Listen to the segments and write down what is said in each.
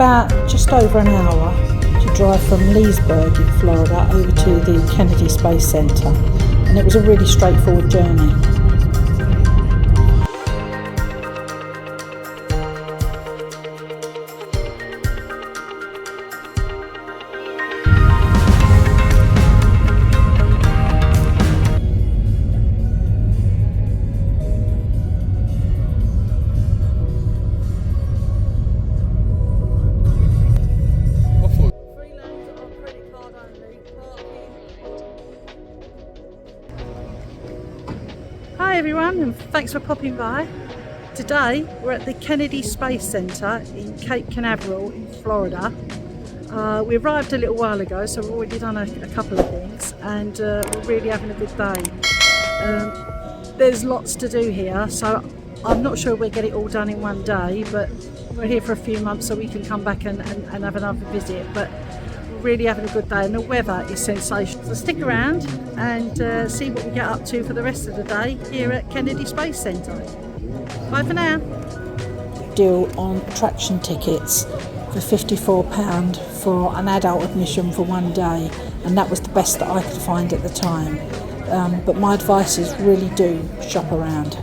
about just over an hour to drive from Leesburg in Florida over to the Kennedy Space Center, and it was a really straightforward journey. Hi everyone, and thanks for popping by. Today we're at the Kennedy Space Center in Cape Canaveral in Florida. We arrived a little while ago, so we've already done a couple of things, and we're really having a good day. There's lots to do here, so I'm not sure we'll get it all done in one day, but we're here for a few months so we can come back and have another visit. But really having a good day, and the weather is sensational. So stick around and see what we get up to for the rest of the day here at Kennedy Space Center. Bye for now. Deal on attraction tickets for £54 for an adult admission for one day, and that was the best that I could find at the time. But my advice is really do shop around.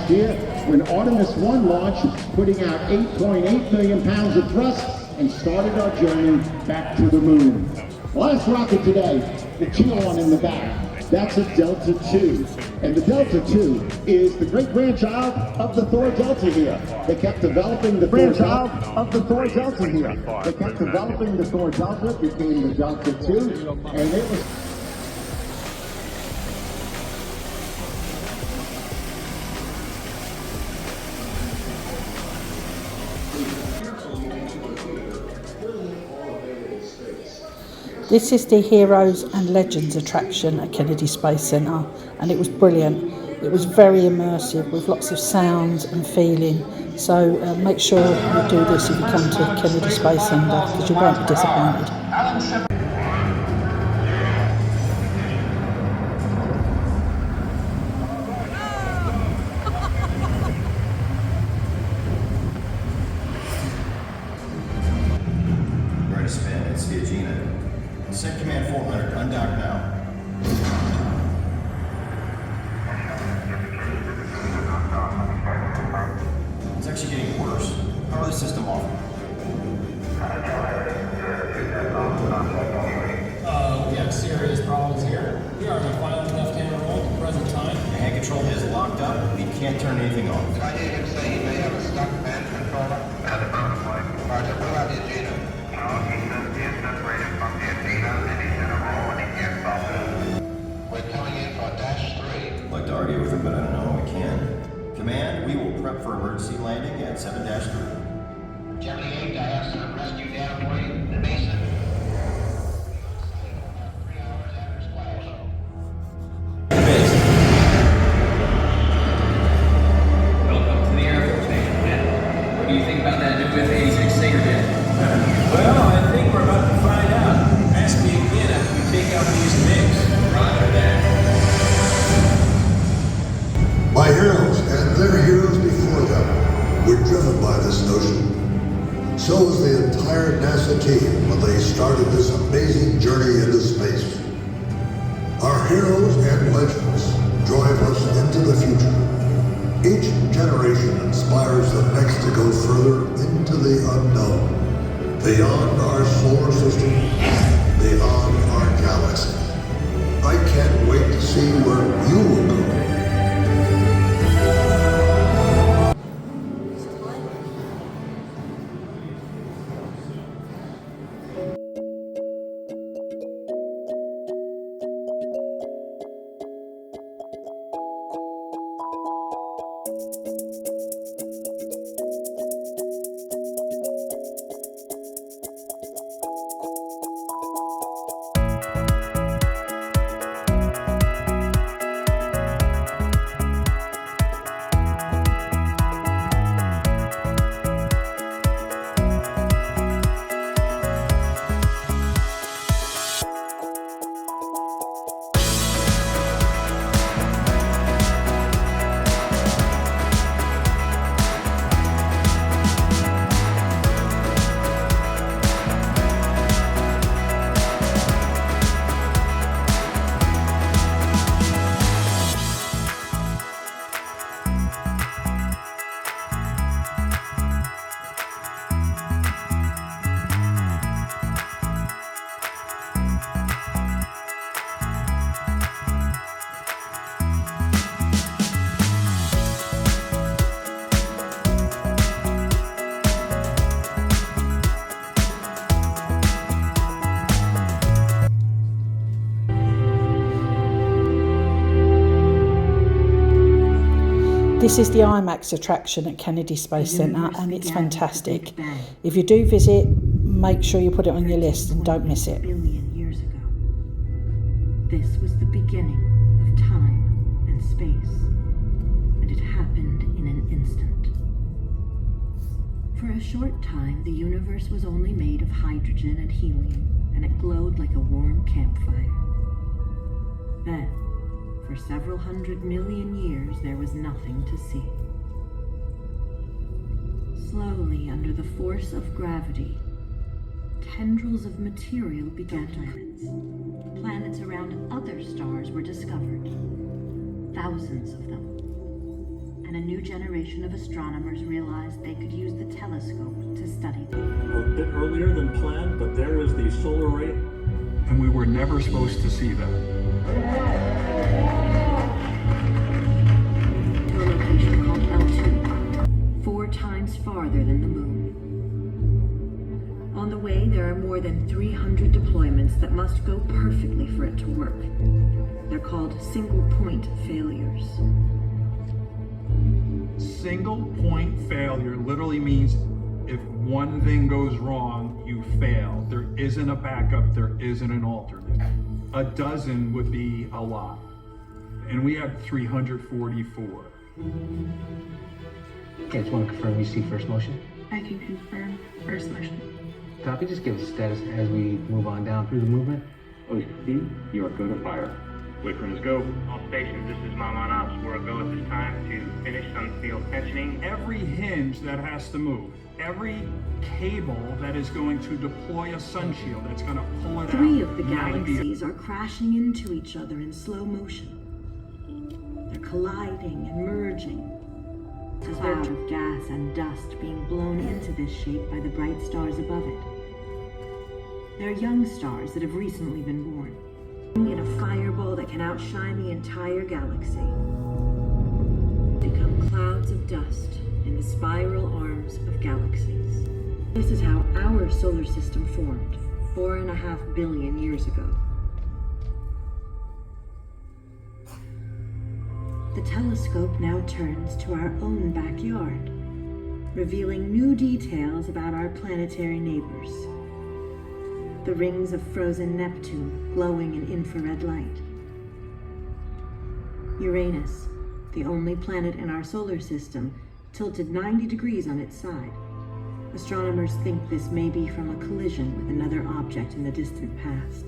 Here, when Artemis 1 launched, putting out 8.8 million pounds of thrust and started our journey back to the moon. Last rocket today, the Cheon in the back, that's a Delta II. And the Delta II is the great-grandchild of the Thor Delta here. They kept developing the grandchild of the Thor Delta here. They kept developing the Thor Delta, became the Delta II, and it was... This is the Heroes and Legends attraction at Kennedy Space Center, and it was brilliant. It was very immersive with lots of sounds and feeling. So make sure you do this if you come to Kennedy Space Center, because you won't be disappointed. Send command 400, undock now. It's actually getting worse. Power the system off. We have serious problems here. We are in the final left-hand roll at the present time. The hand control is locked up. We can't turn anything off. Did I hear him say he may have a stuck band controller? And a broken one. Roger, what about the Agena? He's separated from the Agena and he's in a roll and he can't stop it. We're coming in for dash 3. I'd like to argue with him, but I don't know how we can. Command, we will prep for emergency landing at 7-3. Gemini 8, I have some rescue down for you. The Mason. 3 hours after splash. Welcome to the Air Force Station, Ken. What do you think about that new F-86 Sager jet? Well, I think we're about to find out. Ask me again after we take out these MiGs. Roger that. My heroes and their heroes before them were driven by this notion. So was the entire NASA team when they started this amazing journey into space. Our heroes and legends drive us into the future. Each generation inspires the next to go further into the unknown, beyond our solar system, beyond our galaxy. I can't wait to see where you will go. This is the IMAX attraction at Kennedy Space Centre, and it's fantastic. If you do visit, make sure you put it on your list and don't miss it. Billion years ago. This was the beginning of time and space, and it happened in an instant. For a short time, the universe was only made of hydrogen and helium, and it glowed like a warm campfire. Then, for several 100 million years, there was nothing to see. Slowly, under the force of gravity, tendrils of material began to rise. Planets around other stars were discovered, thousands of them. And a new generation of astronomers realized they could use the telescope to study them. A bit earlier than planned, but there was the solar array. And we were never supposed to see that. To a location called L2, 4 times farther than the moon. On the way, there are more than 300 deployments that must go perfectly for it to work. They're called single-point failures. Single point failure literally means if one thing goes wrong, you fail. There isn't a backup, there isn't an alternate. A dozen would be a lot. And we have 344. Okay, just want to confirm you see first motion. I can confirm first motion. Copy, just give us a status as we move on down through the movement. OCC, you are go to fire. Waycrooms go. All stations, this is Mom on Ops. We're a go at this time to finish unsealed tensioning. Every hinge that has to move, every cable that is going to deploy a sun shield that's going to pull it out. 3 of the galaxies are crashing into each other in slow motion. They're colliding and merging. A cloud of gas and dust being blown into this shape by the bright stars above it. They're young stars that have recently been born, in a fireball that can outshine the entire galaxy. Become clouds of dust in the spiral arms of galaxies. This is how our solar system formed 4.5 billion years ago. The telescope now turns to our own backyard, revealing new details about our planetary neighbors. The rings of frozen Neptune glowing in infrared light. Uranus, the only planet in our solar system, tilted 90 degrees on its side. Astronomers think this may be from a collision with another object in the distant past.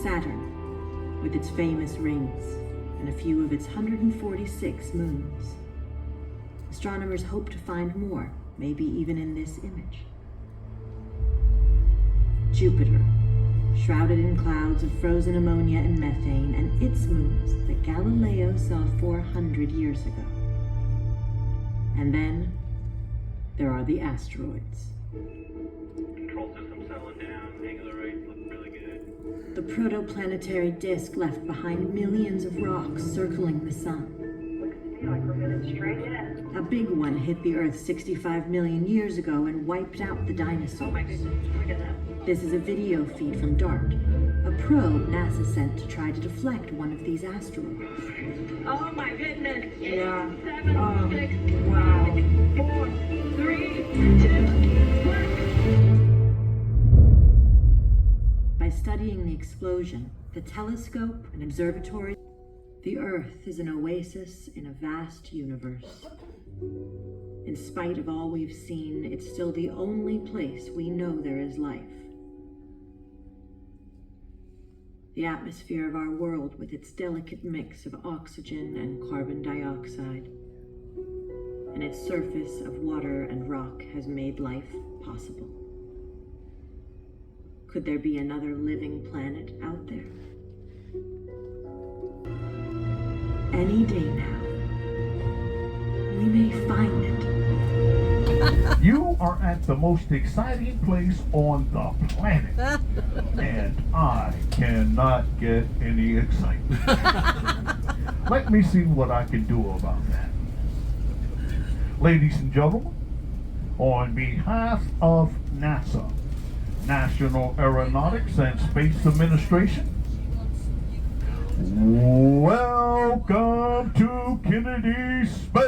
Saturn, with its famous rings and a few of its 146 moons. Astronomers hope to find more, maybe even in this image. Jupiter, shrouded in clouds of frozen ammonia and methane, and its moons that Galileo saw 400 years ago. And then there are the asteroids. Control system settling down. Angular rates look really good. The protoplanetary disk left behind millions of rocks circling the sun. Looks to me like we're headed straight in. A big one hit the Earth 65 million years ago and wiped out the dinosaurs. Oh my goodness, look at that. This is a video feed from DART, a probe NASA sent to try to deflect one of these asteroids. Oh my goodness. Yeah. 7, 6, wow. 4, 3, 2, 1. By studying the explosion, the telescope, and observatory, the Earth is an oasis in a vast universe. In spite of all we've seen, it's still the only place we know there is life. The atmosphere of our world, with its delicate mix of oxygen and carbon dioxide, and its surface of water and rock, has made life possible. Could there be another living planet out there? Any day now, we may find it. You are at the most exciting place on the planet, and I cannot get any excitement. Let me see what I can do about that. Ladies and gentlemen, on behalf of NASA, National Aeronautics and Space Administration, Welcome to Kenedy Space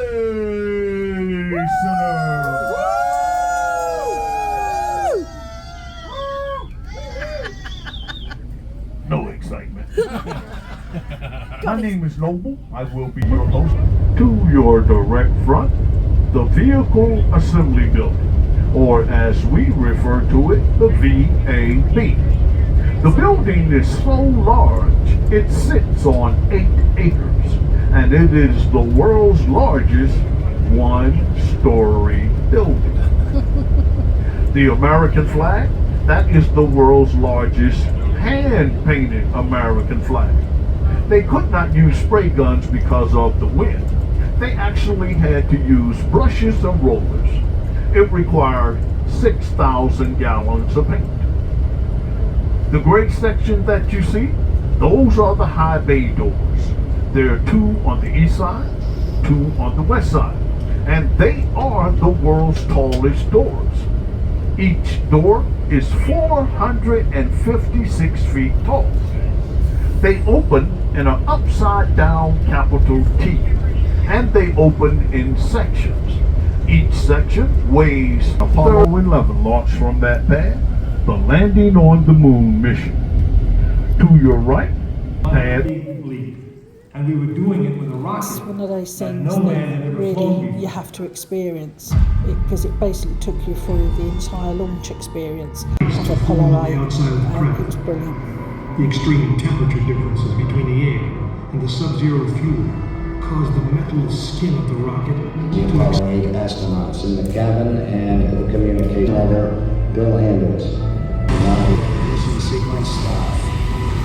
Center. No excitement. My name is Noble. I will be your host. To your direct front, the Vehicle Assembly Building, or as we refer to it, the VAB. The building is so large, it sits on 8 acres, and it is the world's largest one-story building. The American flag, that is the world's largest hand-painted American flag. They could not use spray guns because of the wind. They actually had to use brushes and rollers. It required 6,000 gallons of paint. The gray section that you see, those are the high bay doors. There are 2 on the east side, 2 on the west side, and they are the world's tallest doors. Each door is 456 feet tall. They open in an upside down capital T, and they open in sections. Each section weighs Apollo 11 launched from that pad, the landing on the moon mission. To your right, pad. And we were doing it with a rocket. It's one of those that things no man had that ever really flown before. you have to experience because it basically took you through the entire launch experience of Apollo 8. It was brilliant. The extreme temperature differences between the air and the sub-zero fuel caused the metal skin of the rocket The Apollo 8 astronauts in the cabin and the communication letter, Bill Anders. Mission sequence start.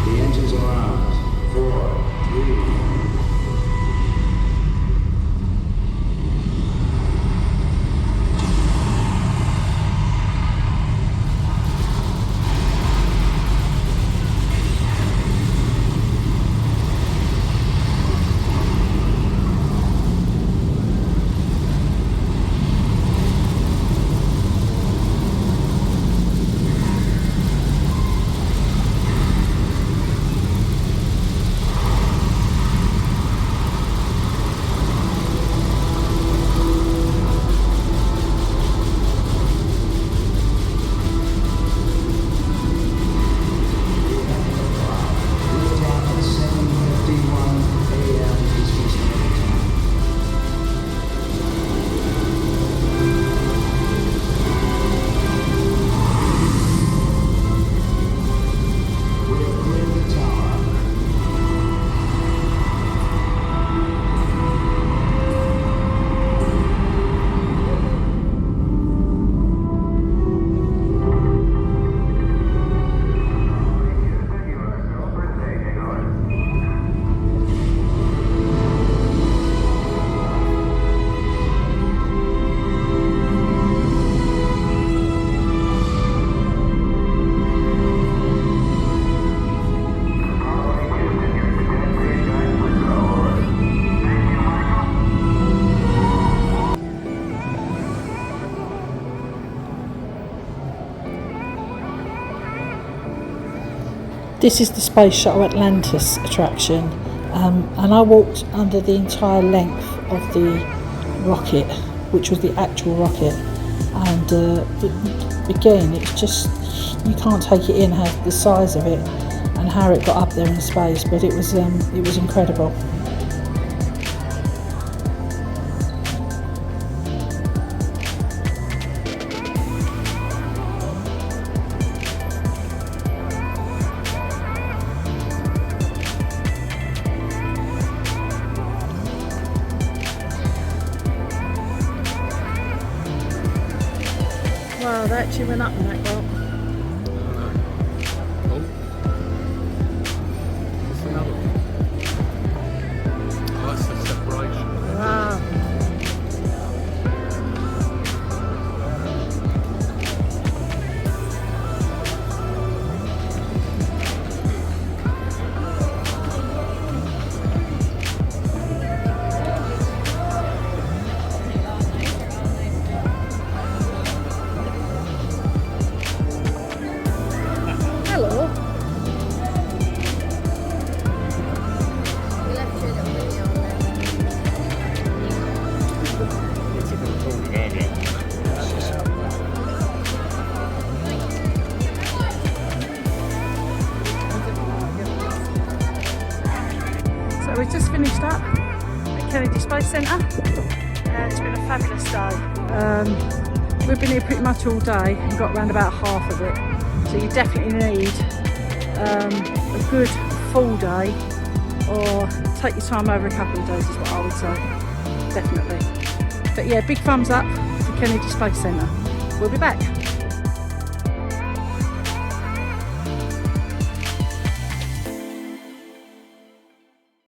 The engines are on. 4, 3. This is the Space Shuttle Atlantis attraction, and I walked under the entire length of the rocket, which was the actual rocket, and again, it's just, you can't take it in how the size of it and how it got up there in space, but it was incredible. Wow, they actually went up in that rock. Wow. we've just finished up at Kennedy Space Centre. It's been a fabulous day. We've been here pretty much all day and got around about half of it. So you definitely need a good full day, or take your time over a couple of days is what I would say, definitely. But yeah, big thumbs up to Kennedy Space Centre. We'll be back.